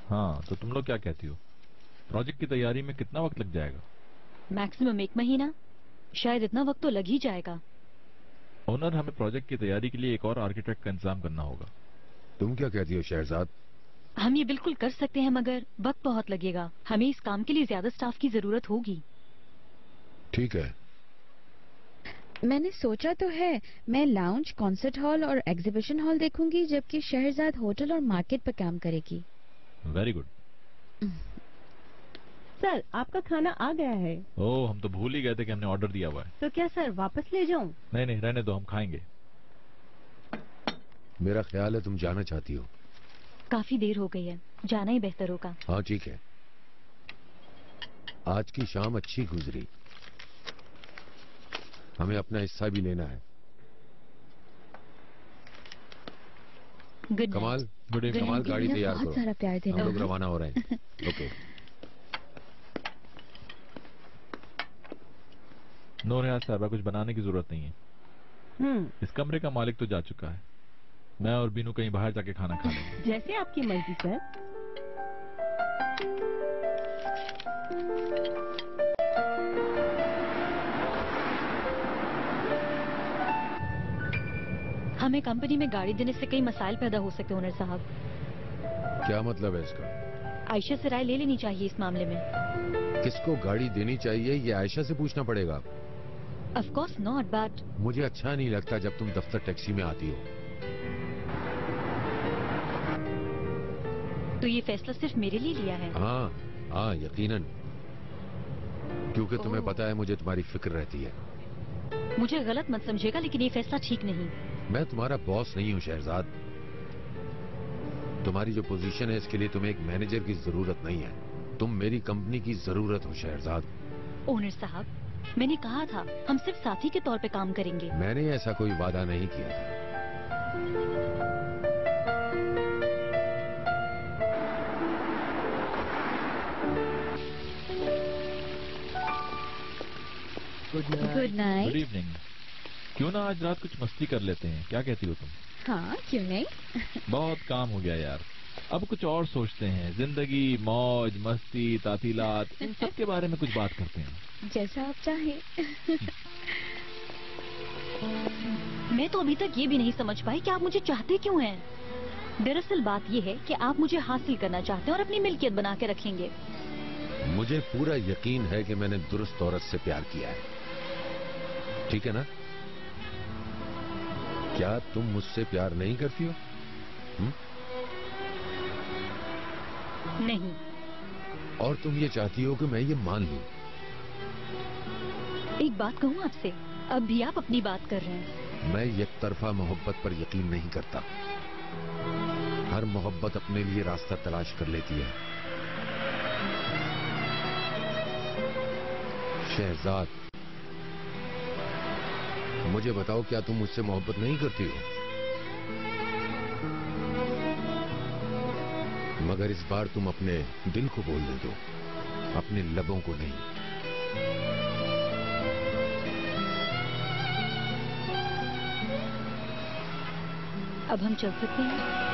हाँ, तो तुम लोग क्या कहती हो? प्रोजेक्ट की तैयारी में कितना वक्त लग जाएगा? मैक्सिमम 1 महीना। शायद इतना वक्त तो लग ही जाएगा। ओनर, हमें प्रोजेक्ट की तैयारी के लिए एक और आर्किटेक्ट का इंतजाम करना होगा। तुम क्या कहती हो शहजाद? हम ये बिल्कुल कर सकते हैं, मगर वक्त बहुत लगेगा। हमें इस काम के लिए ज्यादा स्टाफ की जरूरत होगी। ठीक है। मैंने सोचा तो है, मैं लाउंज, कॉन्सर्ट हॉल और एग्जीबिशन हॉल देखूंगी, जबकि शहरजाद होटल और मार्केट पर काम करेगी। Very good. सर, आपका खाना आ गया है। ओह, हम तो भूल ही गए थे कि हमने ऑर्डर दिया हुआ है। तो क्या सर वापस ले जाऊं? नहीं नहीं, रहने दो, हम खाएंगे। मेरा ख्याल है तुम जाना चाहती हो। काफी देर हो गई है, जाना ही बेहतर होगा। हाँ ठीक है। आज की शाम अच्छी गुजरी। हमें अपना हिस्सा भी लेना है। गुड कमाल, गुड इवनिंग। कमाल, गाड़ी तैयार बहुत करो। सारा प्यार देना। हम लोग रवाना हो रहे हैं। ओके। नूरहान साहबा, कुछ बनाने की जरूरत नहीं है। इस कमरे का मालिक तो जा चुका है। मैं और बीनू कहीं बाहर जाके खाना खा लेंगे। जैसे आपकी मर्जी सर। हमें कंपनी में गाड़ी देने से कई मसाइल पैदा हो सकते हैं ओनर साहब। क्या मतलब है इसका? आयशा से राय ले लेनी चाहिए इस मामले में। किसको गाड़ी देनी चाहिए ये आयशा से पूछना पड़ेगा। ऑफ कोर्स नॉट, बट मुझे अच्छा नहीं लगता जब तुम दफ्तर टैक्सी में आती हो। तो ये फैसला सिर्फ मेरे लिए लिया है? हाँ हाँ, यकीनन। क्योंकि तुम्हें ओह। पता है मुझे तुम्हारी फिक्र रहती है। मुझे गलत मत समझेगा, लेकिन ये फैसला ठीक नहीं। मैं तुम्हारा बॉस नहीं हूं शहजाद। तुम्हारी जो पोजीशन है इसके लिए तुम्हें एक मैनेजर की जरूरत नहीं है। तुम मेरी कंपनी की जरूरत हो शहजाद। ओनर साहब, मैंने कहा था हम सिर्फ साथी के तौर पे काम करेंगे। मैंने ऐसा कोई वादा नहीं किया था। Good good night. इवनिंग। क्यों ना आज रात कुछ मस्ती कर लेते हैं, क्या कहती हो तुम? हाँ, क्यों नहीं। बहुत काम हो गया यार, अब कुछ और सोचते हैं। जिंदगी, मौज मस्ती, तातीलात, इन सब के बारे में कुछ बात करते हैं। जैसा आप चाहें। मैं तो अभी तक ये भी नहीं समझ पाई कि आप मुझे चाहते क्यों हैं। दरअसल बात ये है कि आप मुझे हासिल करना चाहते हैं और अपनी मिल्कियत बना के रखेंगे। मुझे पूरा यकीन है कि मैंने दुरुस्त औरत से प्यार किया है। ठीक है ना? क्या तुम मुझसे प्यार नहीं करती हो? नहीं। और तुम ये चाहती हो कि मैं ये मान लूं? एक बात कहूँ आपसे, अब भी आप अपनी बात कर रहे हैं। मैं एक तरफा मोहब्बत पर यकीन नहीं करता। हर मोहब्बत अपने लिए रास्ता तलाश कर लेती है। शहजाद, मुझे बताओ, क्या तुम मुझसे मोहब्बत नहीं करती हो? मगर इस बार तुम अपने दिल को बोलने दो, अपने लबों को नहीं। अब हम चल सकते हैं?